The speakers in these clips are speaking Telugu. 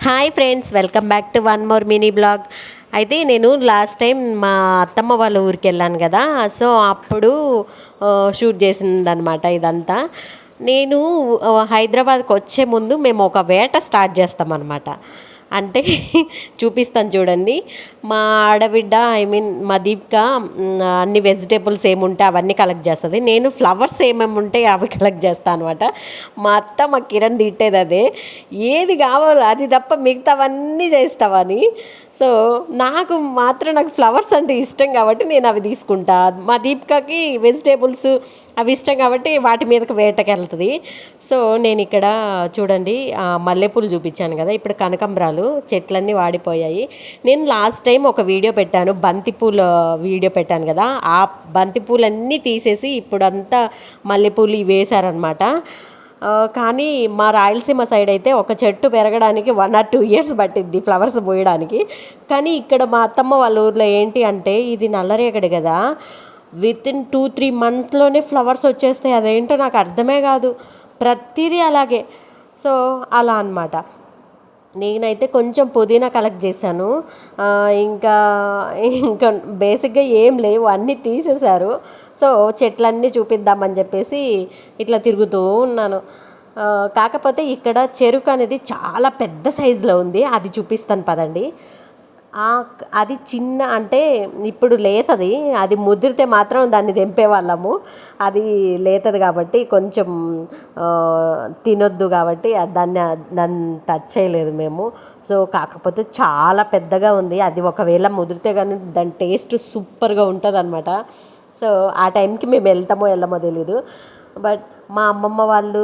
Hi friends, welcome back to one more mini blog. అయితే నేను లాస్ట్ టైం మా అత్తమ్మ వాళ్ళ ఊరికి వెళ్ళాను కదా, సో అప్పుడు షూట్ చేసిందనమాట ఇదంతా. నేను హైదరాబాద్కి వచ్చే ముందు మేము ఒక వేట స్టార్ట్ చేస్తామన్నమాట. అంటే చూపిస్తాను చూడండి. మా ఆడబిడ్డ మా దీపిక అన్ని వెజిటేబుల్స్ ఏముంటే అవన్నీ కలెక్ట్ చేస్తుంది. నేను ఫ్లవర్స్ ఏమేమి ఉంటే అవి కలెక్ట్ చేస్తాను అనమాట. మా అత్త మా కిరణ్ తిట్టేది అదే, ఏది కావాలో అది తప్ప మిగతావన్నీ చేస్తావని. సో నాకు ఫ్లవర్స్ అంటే ఇష్టం కాబట్టి నేను అవి తీసుకుంటా. మా దీపికకి వెజిటేబుల్స్ అవి ఇష్టం కాబట్టి వాటి మీదకి వేటకి వెళ్తుంది. సో నేను ఇక్కడ చూడండి మల్లెపూలు చూపించాను కదా, ఇప్పుడు కనకాంబరాలు చెట్లన్నీ వాడిపోయాయి. నేను లాస్ట్ టైం ఒక వీడియో పెట్టాను, బంతిపూల వీడియో పెట్టాను కదా, ఆ బంతిపూలన్నీ తీసేసి ఇప్పుడంతా మల్లెపూలు వేశారనమాట. కానీ మా రాయలసీమ సైడ్ అయితే ఒక చెట్టు పెరగడానికి 1 or 2 years పట్టిద్ది ఫ్లవర్స్ పోయడానికి. కానీ ఇక్కడ మా అత్తమ్మ వాళ్ళ ఊర్లో ఏంటి అంటే, ఇది నల్లరేగడి కదా, వితిన్ 2-3 monthsలోనే ఫ్లవర్స్ వచ్చేస్తాయి. అదేంటో నాకు అర్థమే కాదు, ప్రతిదీ అలాగే. సో అలా అనమాట. నేనైతే కొంచెం పుదీనా కలెక్ట్ చేశాను. ఇంకా ఇంకా బేసిక్గా ఏం లేవు, అన్నీ తీసేశారు. సో చెట్లన్నీ చూపిద్దామని చెప్పేసి ఇట్లా తిరుగుతూ ఉన్నాను. కాకపోతే ఇక్కడ చెరుకు అనేది చాలా పెద్ద సైజులో ఉంది, అది చూపిస్తాను పదండి. అది చిన్న అంటే ఇప్పుడు లేతది, అది ముదిరితే మాత్రం దాన్ని తెంపేవాళ్ళము. అది లేతది కాబట్టి కొంచెం తినొద్దు కాబట్టి దాన్ని టచ్ చేయలేదు మేము. సో కాకపోతే చాలా పెద్దగా ఉంది, అది ఒకవేళ ముదిరితే కానీ దాని టేస్ట్ సూపర్గా ఉంటుంది అనమాట. సో ఆ టైంకి మేము వెళ్తామో వెళ్ళమో తెలీదు. బట్ మా అమ్మమ్మ వాళ్ళు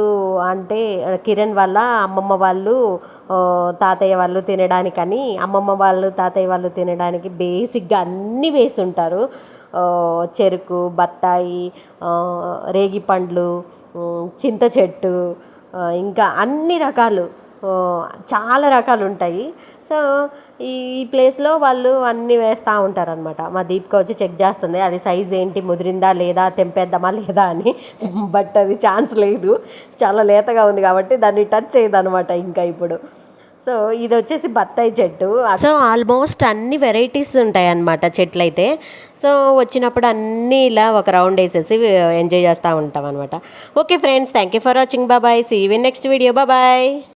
అంటే కిరణ్ వాళ్ళ అమ్మమ్మ వాళ్ళు తాతయ్య వాళ్ళు తినడానికని, అమ్మమ్మ వాళ్ళు తాతయ్య వాళ్ళు తినడానికి బేసిక్గా అన్నీ వేసి ఉంటారు. చెరుకు, బత్తాయి, రేగి పండ్లు, చింత చెట్టు, ఇంకా అన్ని రకాలు, చాలా రకాలు ఉంటాయి. సో ఈ ప్లేస్లో వాళ్ళు అన్నీ వేస్తూ ఉంటారనమాట. మా దీపిక వచ్చి చెక్ చేస్తుంది అది సైజ్ ఏంటి, ముదిరిందా లేదా, తెంపేద్దామా లేదా అని. బట్ అది ఛాన్స్ లేదు, చాలా లేతగా ఉంది కాబట్టి దాన్ని టచ్ చేయదనమాట ఇంకా ఇప్పుడు. సో ఇది వచ్చేసి బత్తాయి చెట్టు. సో ఆల్మోస్ట్ అన్ని వెరైటీస్ ఉంటాయి అన్నమాట చెట్లు అయితే. సో వచ్చినప్పుడు అన్నీ ఇలా ఒక రౌండ్ వేసేసి ఎంజాయ్ చేస్తూ ఉంటాం అనమాట. Okay friends, thank you for watching. Bye, see you in next video. Bye.